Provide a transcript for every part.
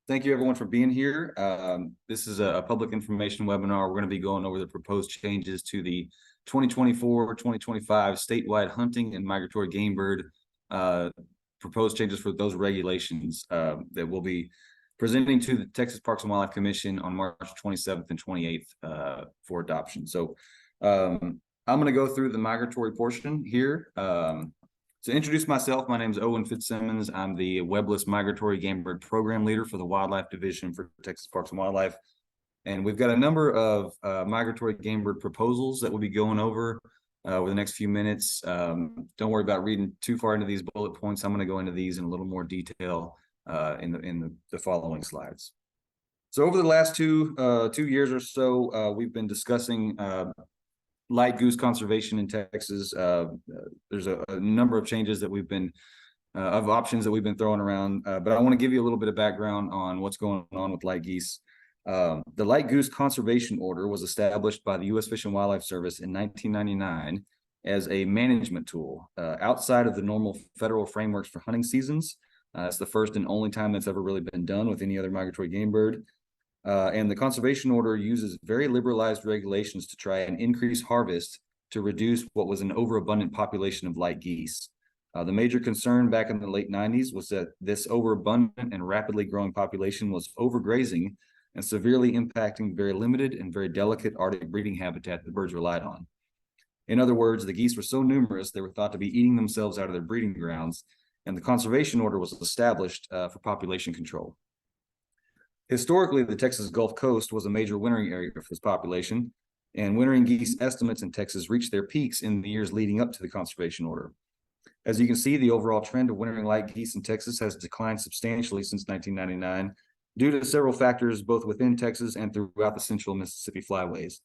Thank you everyone for being here. This is a public information webinar. We're going to be going over the proposed changes to the 2024-2025 statewide hunting and migratory game bird proposed changes for those regulations that we'll be presenting to the Texas Parks and Wildlife Commission on March 27th and 28th for adoption. So I'm going to go through the migratory portion here. To introduce myself, my name is Owen Fitzsimmons. I'm the webless migratory game bird program leader for the Wildlife Division for Texas Parks and Wildlife. And we've got a number of migratory game bird proposals that we'll be going over the next few minutes. Don't worry about reading too far into these bullet points. I'm going to go into these in a little more detail in the following slides. So over the last two years or so, we've been discussing light goose conservation in Texas. There's a number of changes that we've been of options that we've been throwing around, but I want to give you a little bit of background on what's going on with light geese. The light goose conservation order was established by the U.S. Fish and Wildlife Service in 1999 as a management tool outside of the normal federal frameworks for hunting seasons. It's the first and only time that's ever really been done with any other migratory game bird. And the conservation order uses very liberalized regulations to try and increase harvest to reduce what was an overabundant population of light geese. The major concern back in the late 90s was that this overabundant and rapidly growing population was overgrazing and severely impacting very limited and very delicate Arctic breeding habitat the birds relied on. In other words, the geese were so numerous they were thought to be eating themselves out of their breeding grounds, and the conservation order was established for population control. Historically, the Texas Gulf Coast was a major wintering area for this population, and wintering geese estimates in Texas reached their peaks in the years leading up to the conservation order. As you can see, the overall trend of wintering light geese in Texas has declined substantially since 1999 due to several factors both within Texas and throughout the central Mississippi flyways.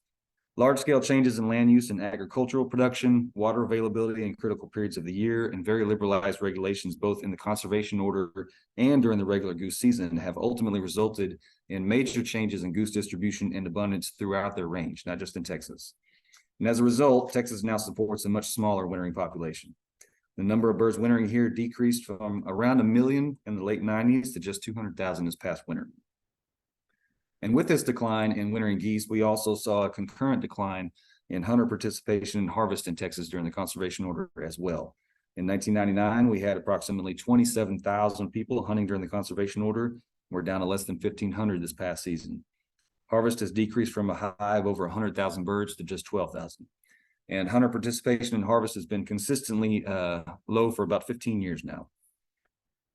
Large-scale changes in land use and agricultural production, water availability in critical periods of the year, and very liberalized regulations both in the conservation order and during the regular goose season have ultimately resulted in major changes in goose distribution and abundance throughout their range, not just in Texas. And as a result, Texas now supports a much smaller wintering population. The number of birds wintering here decreased from around 1 million in the late 90s to just 200,000 this past winter. And with this decline in wintering geese, we also saw a concurrent decline in hunter participation and harvest in Texas during the conservation order as well. In 1999, we had approximately 27,000 people hunting during the conservation order. We're down to less than 1,500 this past season. Harvest has decreased from a high of over 100,000 birds to just 12,000. And hunter participation in harvest has been consistently low for about 15 years now.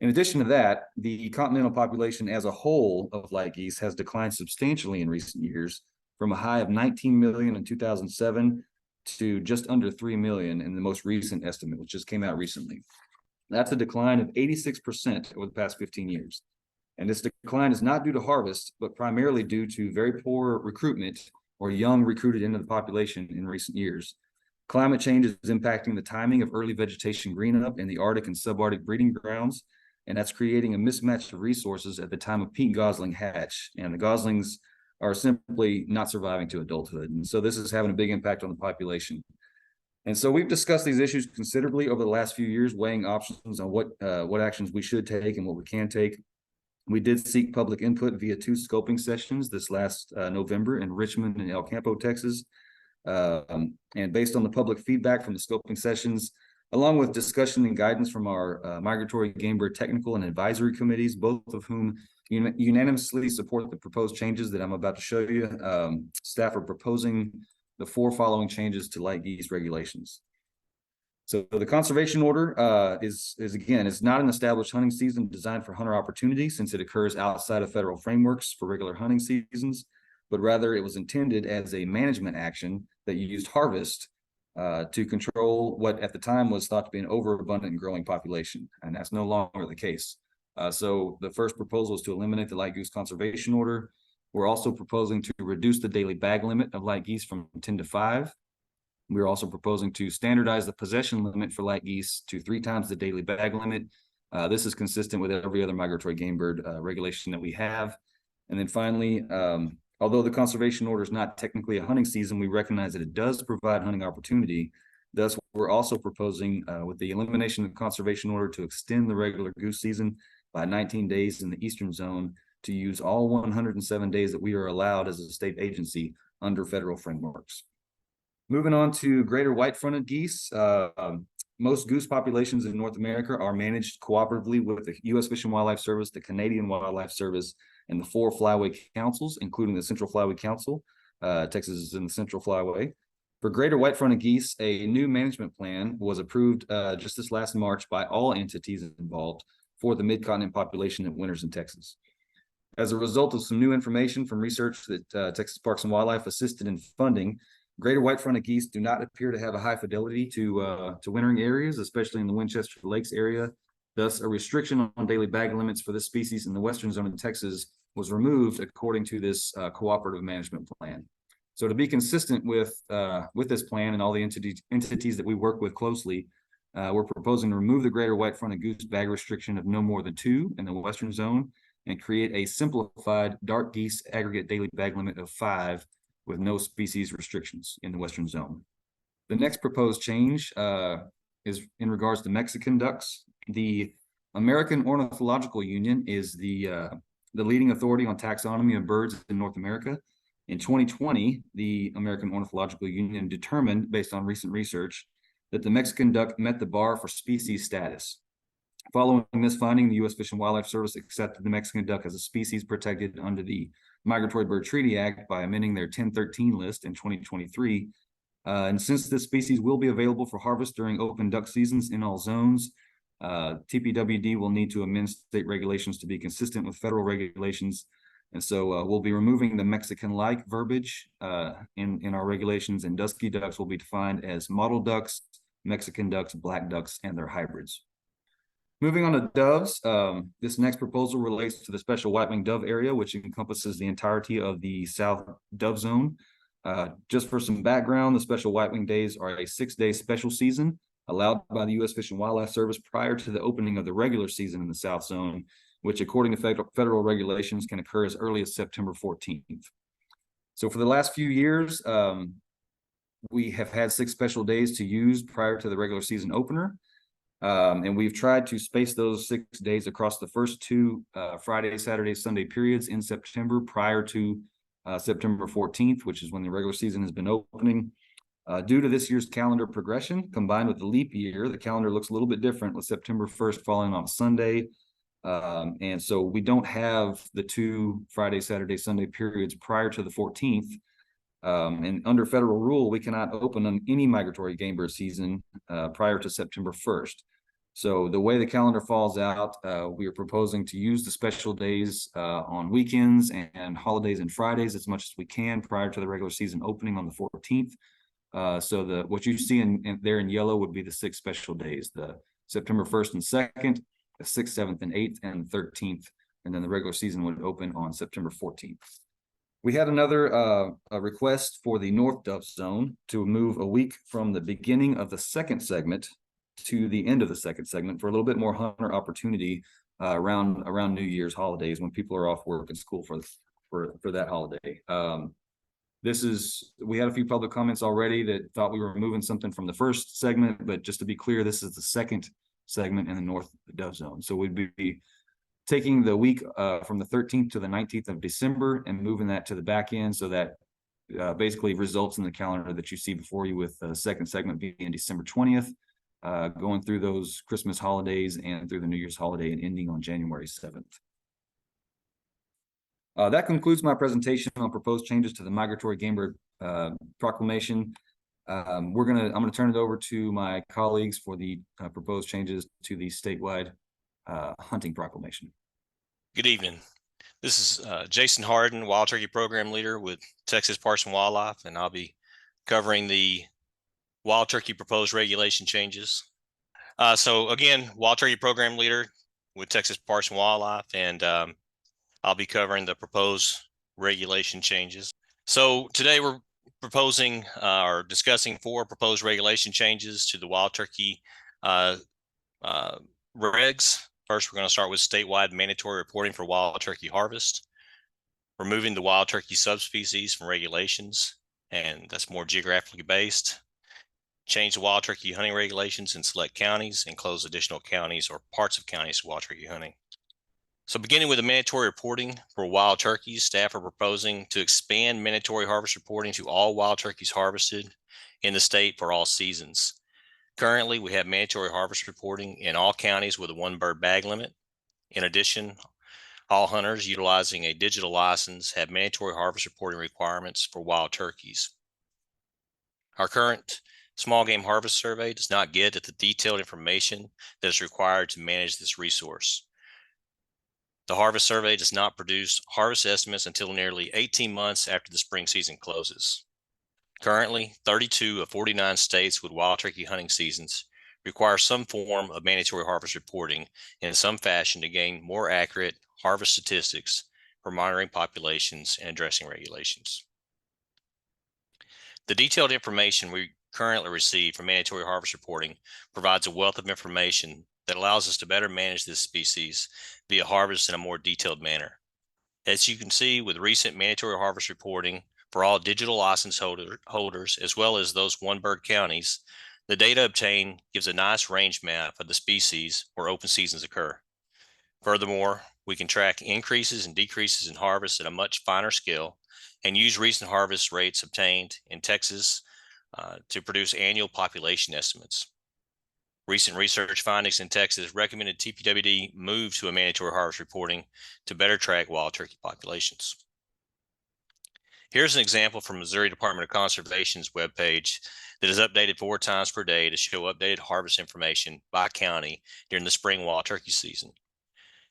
In addition to that, the continental population as a whole of light geese has declined substantially in recent years, from a high of 19 million in 2007 to just under 3 million in the most recent estimate, which just came out recently. That's a decline of 86% over the past 15 years. And this decline is not due to harvest, but primarily due to very poor recruitment or young recruited into the population in recent years. Climate change is impacting the timing of early vegetation greenup in the Arctic and subarctic breeding grounds, and that's creating a mismatch of resources at the time of peak gosling hatch. And the goslings are simply not surviving to adulthood. And so this is having a big impact on the population. And so we've discussed these issues considerably over the last few years, weighing options on what actions we should take and what we can take. We did seek public input via 2 scoping sessions this last November in Richmond and El Campo, Texas. And based on the public feedback from the scoping sessions, along with discussion and guidance from our migratory game bird technical and advisory committees, both of whom unanimously support the proposed changes that I'm about to show you, staff are proposing the 4 following changes to light geese regulations. So the conservation order is not an established hunting season designed for hunter opportunity, since it occurs outside of federal frameworks for regular hunting seasons, but rather it was intended as a management action that used harvest to control what at the time was thought to be an overabundant and growing population, and that's no longer the case. So the first proposal is to eliminate the light goose conservation order. We're also proposing to reduce the daily bag limit of light geese from 10 to 5. We're also proposing to standardize the possession limit for light geese to 3 times the daily bag limit. This is consistent with every other migratory game bird regulation that we have. And then finally, although the conservation order is not technically a hunting season, we recognize that it does provide hunting opportunity. Thus, we're also proposing with the elimination of the conservation order to extend the regular goose season by 19 days in the eastern zone to use all 107 days that we are allowed as a state agency under federal frameworks. Moving on to greater white-fronted geese. Most goose populations in North America are managed cooperatively with the U.S. Fish and Wildlife Service, the Canadian Wildlife Service, and the 4 flyway councils, including the Central Flyway Council. Texas is in the Central Flyway. For greater white-fronted geese, a new management plan was approved just this last March by all entities involved for the mid-continent population that winters in Texas. As a result of some new information from research that Texas Parks and Wildlife assisted in funding, greater white-fronted geese do not appear to have a high fidelity to wintering areas, especially in the Winchester Lakes area. Thus, a restriction on daily bag limits for this species in the western zone of Texas was removed according to this cooperative management plan. So to be consistent with this plan and all the entities that we work with closely, we're proposing to remove the greater white-fronted goose bag restriction of no more than 2 in the western zone and create a simplified dark geese aggregate daily bag limit of 5 with no species restrictions in the western zone. The next proposed change is in regards to Mexican ducks. The American Ornithological Union is the leading authority on taxonomy of birds in North America. In 2020, the American Ornithological Union determined, based on recent research, that the Mexican duck met the bar for species status. Following this finding, the U.S. Fish and Wildlife Service accepted the Mexican duck as a species protected under the Migratory Bird Treaty Act by amending their 1013 list in 2023. And since this species will be available for harvest during open duck seasons in all zones, TPWD will need to amend state regulations to be consistent with federal regulations. And so we'll be removing the Mexican-like verbiage in our regulations, and dusky ducks will be defined as mottled ducks, Mexican ducks, black ducks, and their hybrids. Moving on to doves, this next proposal relates to the special white-winged dove area, which encompasses the entirety of the South Dove Zone. Just for some background, the special white-winged days are a 6-day special season allowed by the U.S. Fish and Wildlife Service prior to the opening of the regular season in the South Zone, which according to federal regulations can occur as early as September 14th. So for the last few years, we have had 6 special days to use prior to the regular season opener. And we've tried to space those 6 days across the first 2 Friday, Saturday, Sunday periods in September prior to September 14th, which is when the regular season has been opening. Due to this year's calendar progression, combined with the leap year, the calendar looks a little bit different, with September 1st falling on Sunday. And so we don't have the 2 Friday, Saturday, Sunday periods prior to the 14th. And under federal rule, we cannot open on any migratory game bird season prior to September 1st. So the way the calendar falls out, we are proposing to use the special days on weekends and holidays and Fridays as much as we can prior to the regular season opening on the 14th. So what you see there in yellow would be the 6 special days: the September 1st and 2nd, the 6th, 7th, and 8th, and the 13th, and then the regular season would open on September 14th. We had another request for the North Dove Zone to move a week from the beginning of the 2nd segment to the end of the 2nd segment for a little bit more hunter opportunity around New Year's holidays, when people are off work and school for that holiday. We had a few public comments already that thought we were removing something from the 1st segment, but just to be clear, this is the 2nd segment in the North Dove Zone. So we'd be taking the week from the 13th to the 19th of December and moving that to the back end, so that basically results in the calendar that you see before you, with the 2nd segment being December 20th, going through those Christmas holidays and through the New Year's holiday and ending on January 7th. That concludes my presentation on proposed changes to the Migratory Game Bird Proclamation. I'm gonna turn it over to my colleagues for the proposed changes to the statewide hunting proclamation. Good evening. This is Jason Harden, Wild Turkey Program Leader with Texas Parks and Wildlife, and I'll be covering the Wild Turkey proposed regulation changes. So again, Wild Turkey Program Leader with Texas Parks and Wildlife, and I'll be covering the proposed regulation changes. So today we're proposing or discussing 4 proposed regulation changes to the Wild Turkey regs. First, we're going to start with statewide mandatory reporting for wild turkey harvest, removing the wild turkey subspecies from regulations, and that's more geographically based. Change the wild turkey hunting regulations in select counties and close additional counties or parts of counties to wild turkey hunting. So beginning with the mandatory reporting for wild turkeys, staff are proposing to expand mandatory harvest reporting to all wild turkeys harvested in the state for all seasons. Currently, we have mandatory harvest reporting in all counties with a 1 bird bag limit. In addition, all hunters utilizing a digital license have mandatory harvest reporting requirements for wild turkeys. Our current small game harvest survey does not get at the detailed information that is required to manage this resource. The harvest survey does not produce harvest estimates until nearly 18 months after the spring season closes. Currently, 32 of 49 states with wild turkey hunting seasons require some form of mandatory harvest reporting in some fashion to gain more accurate harvest statistics for monitoring populations and addressing regulations. The detailed information we currently receive from mandatory harvest reporting provides a wealth of information that allows us to better manage this species via harvest in a more detailed manner. As you can see with recent mandatory harvest reporting for all digital license holders, as well as those 1 bird counties, the data obtained gives a nice range map of the species where open seasons occur. Furthermore, we can track increases and decreases in harvest at a much finer scale and use recent harvest rates obtained in Texas to produce annual population estimates. Recent research findings in Texas recommended TPWD move to a mandatory harvest reporting to better track wild turkey populations. Here's an example from Missouri Department of Conservation's webpage that is updated 4 times per day to show updated harvest information by county during the spring wild turkey season.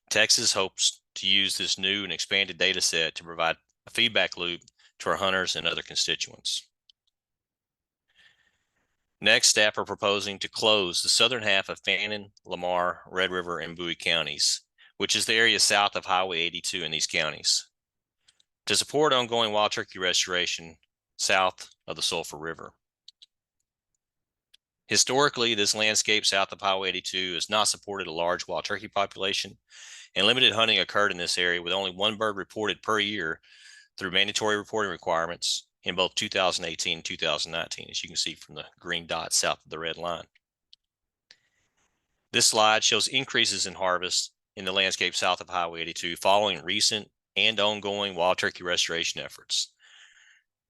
Texas hopes to use this new and expanded data set to provide a feedback loop to our hunters and other constituents. Next, staff are proposing to close the southern half of Fannin, Lamar, Red River, and Bowie counties, which is the area south of Highway 82 in these counties, to support ongoing wild turkey restoration south of the Sulphur River. Historically, this landscape south of Highway 82 has not supported a large wild turkey population, and limited hunting occurred in this area with only 1 bird reported per year through mandatory reporting requirements in both 2018 and 2019, as you can see from the green dot south of the red line. This slide shows increases in harvest in the landscape south of Highway 82 following recent and ongoing wild turkey restoration efforts.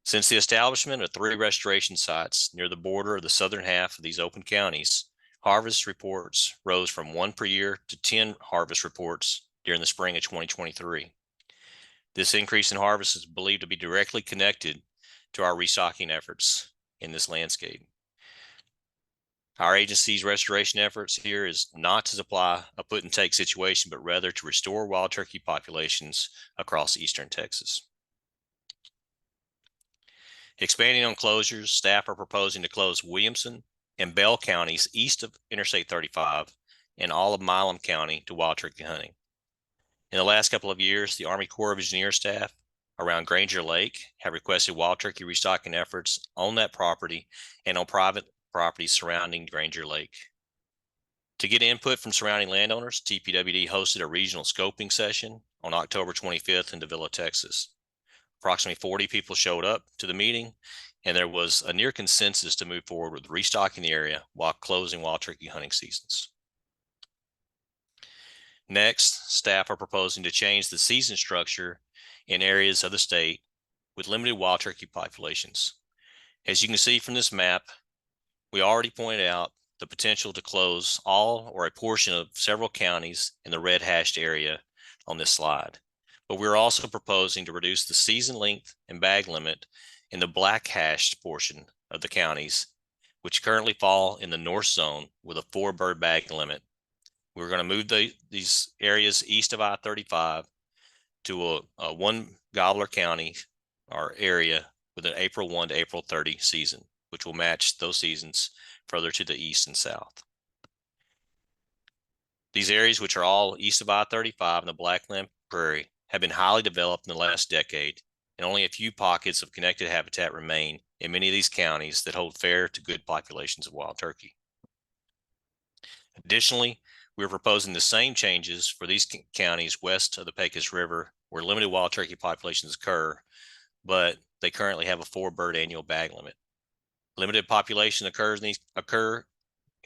Since the establishment of 3 restoration sites near the border of the southern half of these open counties, harvest reports rose from 1 per year to 10 harvest reports during the spring of 2023. This increase in harvest is believed to be directly connected to our restocking efforts in this landscape. Our agency's restoration efforts here is not to supply a put and take situation, but rather to restore wild turkey populations across eastern Texas. Expanding on closures, staff are proposing to close Williamson and Bell counties east of Interstate 35 and all of Milam County to wild turkey hunting. In the last couple of years, the Army Corps of Engineers staff around Granger Lake have requested wild turkey restocking efforts on that property and on private properties surrounding Granger Lake. To get input from surrounding landowners, TPWD hosted a regional scoping session on October 25th in Davila, Texas. Approximately 40 people showed up to the meeting, and there was a near consensus to move forward with restocking the area while closing wild turkey hunting seasons. Next, staff are proposing to change the season structure in areas of the state with limited wild turkey populations. As you can see from this map, we already pointed out the potential to close all or a portion of several counties in the red hashed area on this slide. But we're also proposing to reduce the season length and bag limit in the black hashed portion of the counties, which currently fall in the north zone with a 4 bird bag limit. We're going to move these areas east of I-35 to a 1 gobbler county or area with an April 1 to April 30 season, which will match those seasons further to the east and south. These areas, which are all east of I-35 and the Blackland Prairie, have been highly developed in the last decade, and only a few pockets of connected habitat remain in many of these counties that hold fair to good populations of wild turkey. Additionally, we're proposing the same changes for these counties west of the Pecos River, where limited wild turkey populations occur, but they currently have a 4 bird annual bag limit. Limited population occur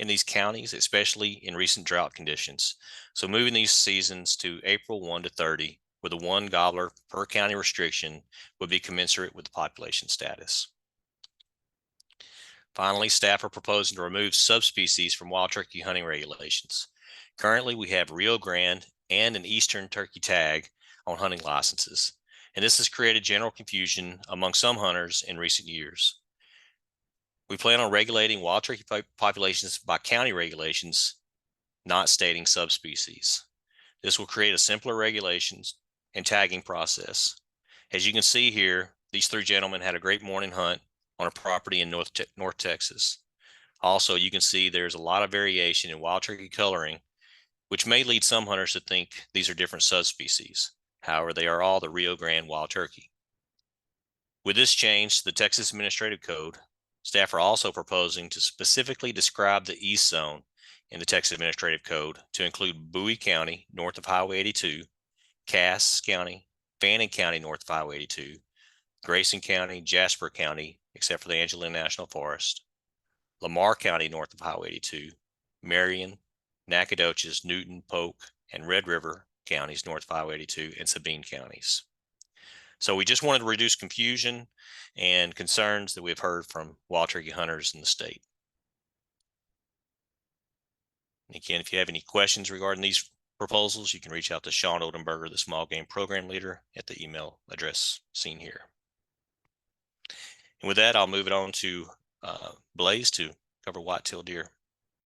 in these counties, especially in recent drought conditions. So moving these seasons to April 1 to 30 with a 1 gobbler per county restriction would be commensurate with the population status. Finally, staff are proposing to remove subspecies from wild turkey hunting regulations. Currently, we have Rio Grande and an Eastern turkey tag on hunting licenses, and this has created general confusion among some hunters in recent years. We plan on regulating wild turkey populations by county regulations, not stating subspecies. This will create a simpler regulations and tagging process. As you can see here, these 3 gentlemen had a great morning hunt on a property in North Texas. Also, you can see there's a lot of variation in wild turkey coloring, which may lead some hunters to think these are different subspecies. However, they are all the Rio Grande wild turkey. With this change to the Texas Administrative Code, staff are also proposing to specifically describe the east zone in the Texas Administrative Code to include Bowie County north of Highway 82, Cass County, Fannin County north of Highway 82, Grayson County, Jasper County, except for the Angelina National Forest, Lamar County north of Highway 82, Marion, Nacogdoches, Newton, Polk, and Red River counties north of Highway 82, and Sabine counties. So we just wanted to reduce confusion and concerns that we've heard from wild turkey hunters in the state. And again, if you have any questions regarding these proposals, you can reach out to Sean Oldenburger, the small game program leader, at the email address seen here. And with that, I'll move it on to Blaze to cover white-tailed deer.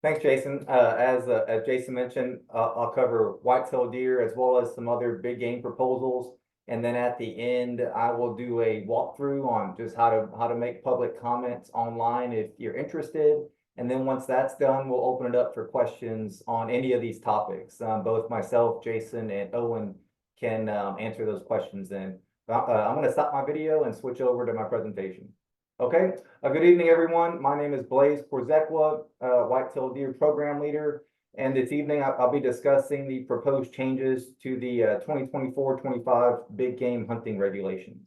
Thanks, Jason. As Jason mentioned, I'll cover white-tailed deer as well as some other big game proposals. And then at the end, I will do a walkthrough on just how to make public comments online if you're interested. And then once that's done, we'll open it up for questions on any of these topics. Both myself, Jason, and Owen can answer those questions then. I'm going to stop my video and switch over to my presentation. Okay, good evening, everyone. My name is Blaze Korzekwa, White-tailed Deer Program Leader. And this evening, I'll be discussing the proposed changes to the 2024-25 big game hunting regulations.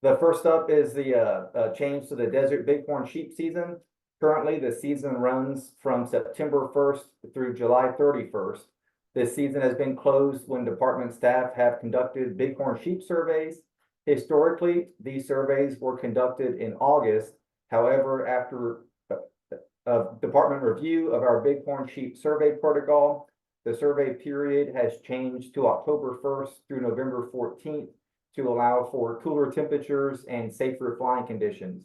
The first up is the change to the desert bighorn sheep season. Currently, the season runs from September 1st through July 31st. This season has been closed when department staff have conducted bighorn sheep surveys. Historically, these surveys were conducted in August. However, after department review of our bighorn sheep survey protocol, the survey period has changed to October 1st through November 14th to allow for cooler temperatures and safer flying conditions.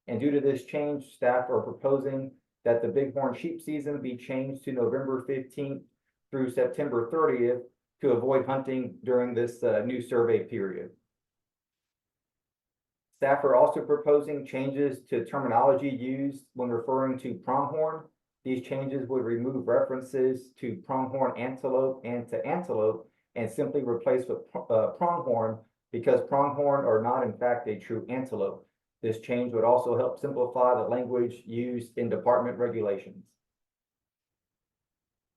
And due to this change, staff are proposing that the bighorn sheep season be changed to November 15th through September 30th to avoid hunting during this new survey period. Staff are also proposing changes to terminology used when referring to pronghorn. These changes would remove references to pronghorn antelope and to antelope and simply replace with pronghorn because pronghorn are not in fact a true antelope. This change would also help simplify the language used in department regulations.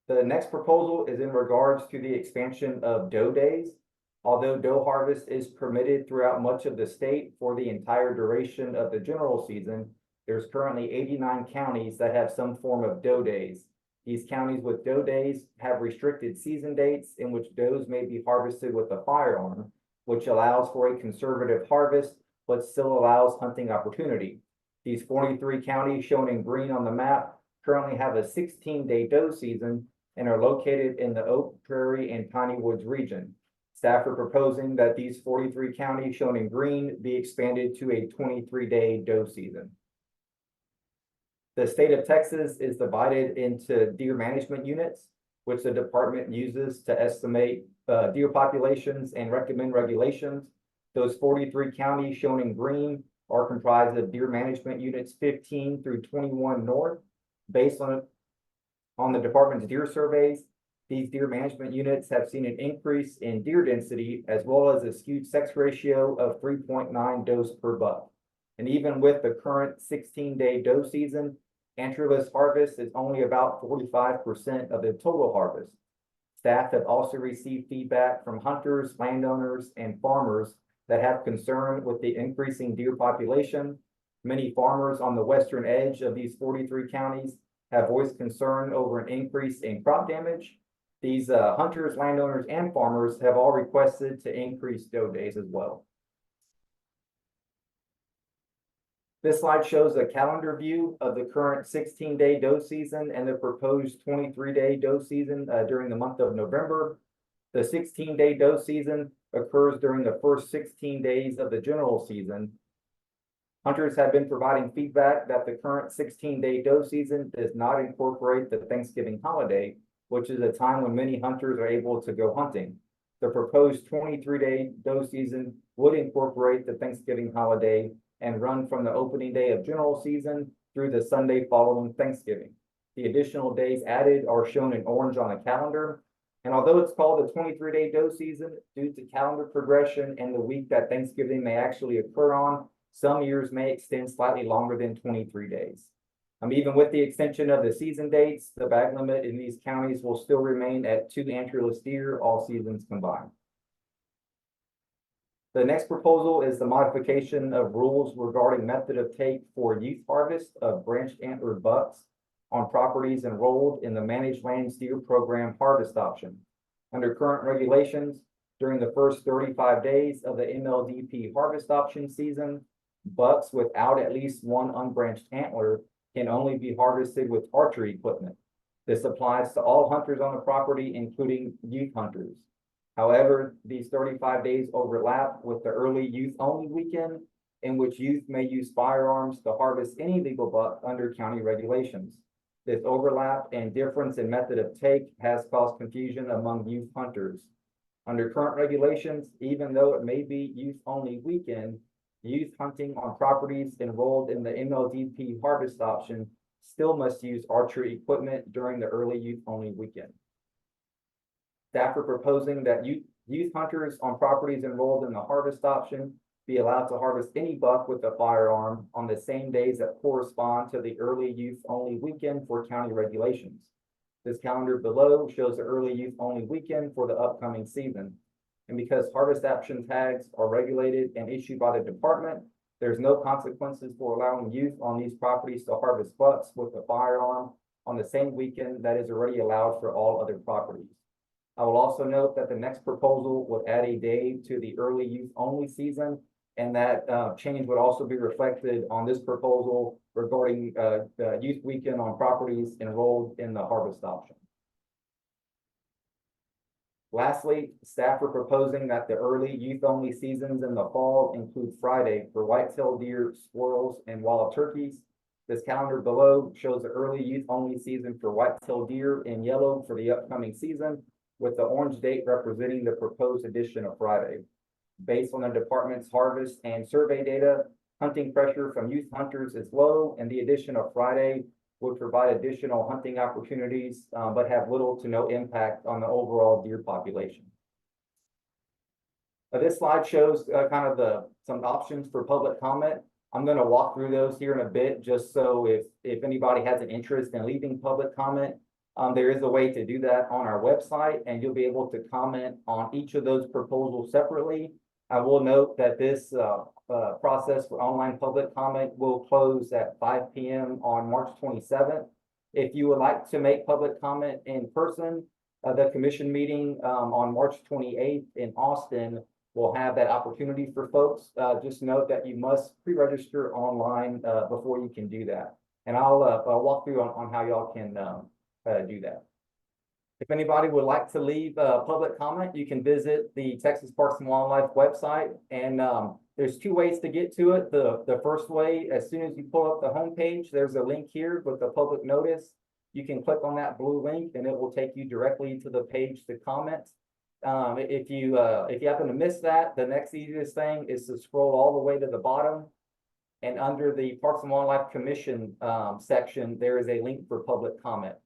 The next proposal is in regards to the expansion of doe days. Although doe harvest is permitted throughout much of the state for the entire duration of the general season, there's currently 89 counties that have some form of doe days. These counties with doe days have restricted season dates in which does may be harvested with a firearm, which allows for a conservative harvest, but still allows hunting opportunity. These 43 counties shown in green on the map currently have a 16-day doe season and are located in the Oak, Prairie, and Piney Woods region. Staff are proposing that these 43 counties shown in green be expanded to a 23-day doe season. The state of Texas is divided into deer management units, which the department uses to estimate deer populations and recommend regulations. Those 43 counties shown in green are comprised of deer management units 15 through 21 north. Based on the department's deer surveys, these deer management units have seen an increase in deer density as well as a skewed sex ratio of 3.9 does per buck. And even with the current 16-day doe season, antlers harvest is only about 45% of the total harvest. Staff have also received feedback from hunters, landowners, and farmers that have concern with the increasing deer population. Many farmers on the western edge of these 43 counties have voiced concern over an increase in crop damage. These hunters, landowners, and farmers have all requested to increase doe days as well. This slide shows a calendar view of the current 16-day doe season and the proposed 23-day doe season during the month of November. The 16-day doe season occurs during the first 16 days of the general season. Hunters have been providing feedback that the current 16-day doe season does not incorporate the Thanksgiving holiday, which is a time when many hunters are able to go hunting. The proposed 23-day doe season would incorporate the Thanksgiving holiday and run from the opening day of general season through the Sunday following Thanksgiving. The additional days added are shown in orange on the calendar. And although it's called the 23-day doe season, due to calendar progression and the week that Thanksgiving may actually occur on, some years may extend slightly longer than 23 days. Even with the extension of the season dates, the bag limit in these counties will still remain at 2 antlers deer all seasons combined. The next proposal is the modification of rules regarding method of take for youth harvest of branched antlered bucks on properties enrolled in the Managed Lands Deer Program harvest option. Under current regulations, during the first 35 days of the MLDP harvest option season, bucks without at least one unbranched antler can only be harvested with archery equipment. This applies to all hunters on the property, including youth hunters. However, these 35 days overlap with the early youth only weekend, in which youth may use firearms to harvest any legal buck under county regulations. This overlap and difference in method of take has caused confusion among youth hunters. Under current regulations, even though it may be youth only weekend, youth hunting on properties enrolled in the MLDP harvest option still must use archery equipment during the early youth only weekend. Staff are proposing that youth hunters on properties enrolled in the harvest option be allowed to harvest any buck with a firearm on the same days that correspond to the early youth only weekend for county regulations. This calendar below shows the early youth only weekend for the upcoming season. And because harvest option tags are regulated and issued by the department, there's no consequences for allowing youth on these properties to harvest bucks with a firearm on the same weekend that is already allowed for all other properties. I will also note that the next proposal would add a day to the early youth only season, and that change would also be reflected on this proposal regarding the youth weekend on properties enrolled in the harvest option. Lastly, staff are proposing that the early youth only seasons in the fall include Friday for white-tailed deer, squirrels, and wild turkeys. This calendar below shows the early youth only season for white-tailed deer in yellow for the upcoming season, with the orange date representing the proposed addition of Friday. Based on the department's harvest and survey data, hunting pressure from youth hunters is low, and the addition of Friday would provide additional hunting opportunities, but have little to no impact on the overall deer population. This slide shows kind of some options for public comment. I'm going to walk through those here in a bit, just so if anybody has an interest in leaving public comment, there is a way to do that on our website, and you'll be able to comment on each of those proposals separately. I will note that this process for online public comment will close at 5 p.m. on March 27th. If you would like to make public comment in person, the commission meeting on March 28th in Austin will have that opportunity for folks. Just note that you must pre-register online before you can do that. And I'll walk through on how y'all can do that. If anybody would like to leave public comment, you can visit the Texas Parks and Wildlife website, and there's two ways to get to it. The first way, as soon as you pull up the homepage, there's a link here with the public notice. You can click on that blue link, and it will take you directly to the page to comment. If you happen to miss that, the next easiest thing is to scroll all the way to the bottom, and under the Parks and Wildlife Commission section, there is a link for public comment.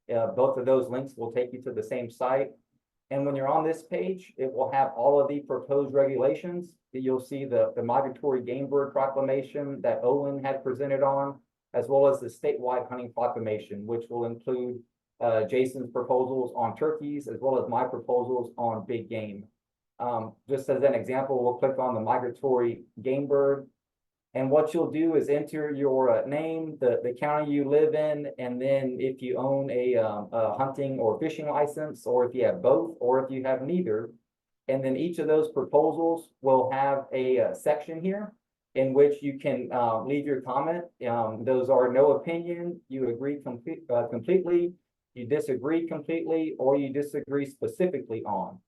Both of those links will take you to the same site. And when you're on this page, it will have all of the proposed regulations. You'll see the Migratory Game Bird Proclamation that Owen had presented on, as well as the Statewide Hunting Proclamation, which will include Jason's proposals on turkeys, as well as my proposals on big game. Just as an example, we'll click on the Migratory Game Bird. And what you'll do is enter your name, the county you live in, and then if you own a hunting or fishing license, or if you have both, or if you have neither. And then each of those proposals will have a section here in which you can leave your comment. Those are no opinion, you agree completely, you disagree completely, or you disagree specifically on.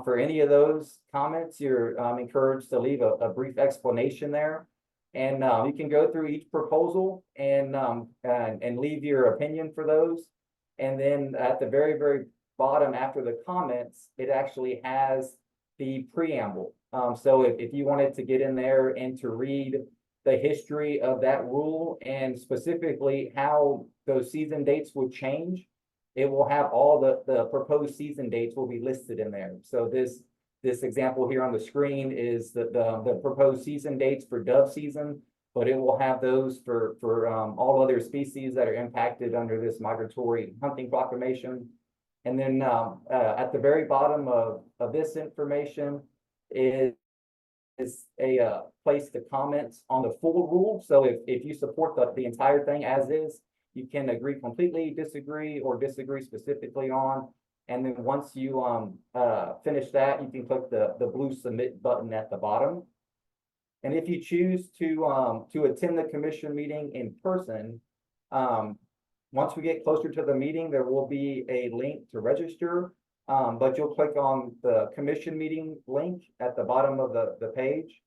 For any of those comments, you're encouraged to leave a brief explanation there. And you can go through each proposal and leave your opinion for those. And then at the very, very bottom, after the comments, it actually has the preamble. So if you wanted to get in there and to read the history of that rule and specifically how those season dates would change, it will have all the proposed season dates will be listed in there. So this example here on the screen is the proposed season dates for dove season, but it will have those for all other species that are impacted under this migratory hunting proclamation. And then at the very bottom of this information is a place to comment on the full rule. So if you support the entire thing as is, you can agree completely, disagree, or disagree specifically on. And then once you finish that, you can click the blue submit button at the bottom. And if you choose to attend the commission meeting in person, once we get closer to the meeting, there will be a link to register, but you'll click on the commission meeting link at the bottom of the page.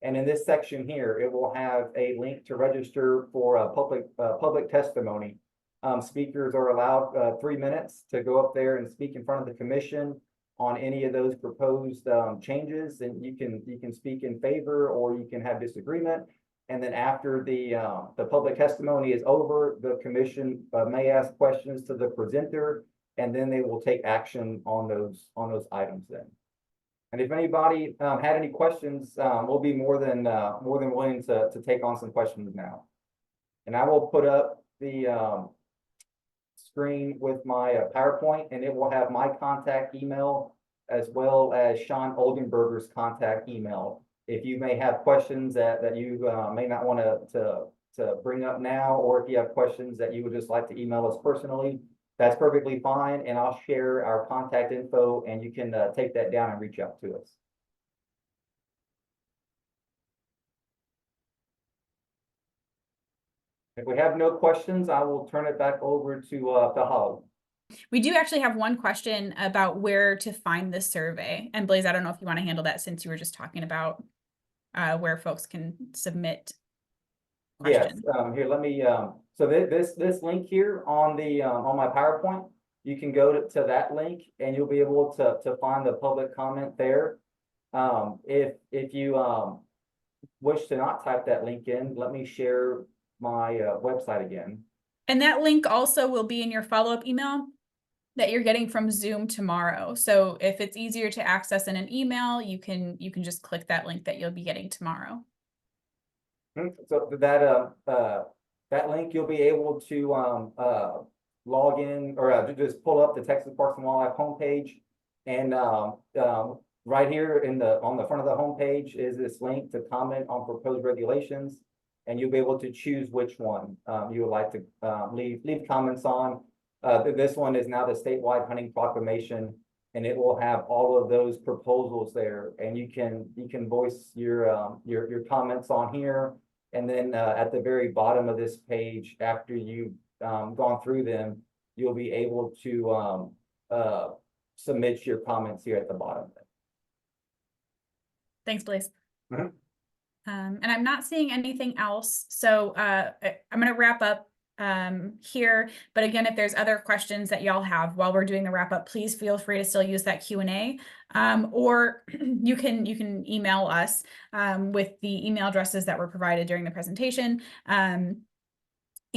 And in this section here, it will have a link to register for a public testimony. Speakers are allowed 3 minutes to go up there and speak in front of the commission on any of those proposed changes, and you can speak in favor or you can have disagreement. And then after the public testimony is over, the commission may ask questions to the presenter, and then they will take action on those items then. And if anybody had any questions, we'll be more than willing to take on some questions now. And I will put up the screen with my PowerPoint, and it will have my contact email as well as Sean Oldenburger's contact email. If you may have questions that you may not want to bring up now, or if you have questions that you would just like to email us personally, that's perfectly fine, and I'll share our contact info, and you can take that down and reach out to us. If we have no questions, I will turn it back over to Holly. We do actually have one question about where to find this survey. And Blaze, I don't know if you want to handle that since you were just talking about where folks can submit questions. Yes, here, let me, so this link here on my PowerPoint, you can go to that link and you'll be able to find the public comment there. If you wish to not type that link in, let me share my website again. And that link also will be in your follow-up email that you're getting from Zoom tomorrow. So if it's easier to access in an email, you can just click that link that you'll be getting tomorrow. So that link, you'll be able to log in or just pull up the Texas Parks and Wildlife homepage, and right here on the front of the homepage is this link to comment on proposed regulations, and you'll be able to choose which one you would like to leave comments on. This one is now the statewide hunting proclamation, and it will have all of those proposals there, and you can voice your comments on here. And then at the very bottom of this page, after you've gone through them, you'll be able to submit your comments here at the bottom. Thanks, Blaze. Mm-hmm. And I'm not seeing anything else, so I'm going to wrap up here. But again, if there's other questions that y'all have while we're doing the wrap up, please feel free to still use that Q&A, or you can email us with the email addresses that were provided during the presentation,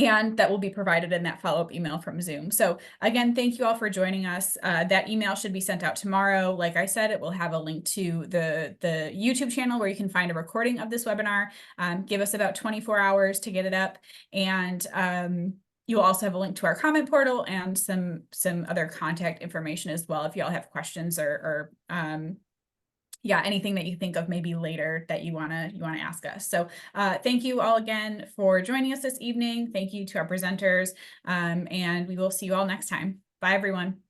and that will be provided in that follow-up email from Zoom. So again, thank you all for joining us. That email should be sent out tomorrow. Like I said, it will have a link to the YouTube channel where you can find a recording of this webinar. Give us about 24 hours to get it up. And you'll also have a link to our comment portal and some other contact information as well if y'all have questions or yeah, anything that you think of maybe later that you wanna ask us. So thank you all again for joining us this evening. Thank you to our presenters, and we will see you all next time. Bye, everyone.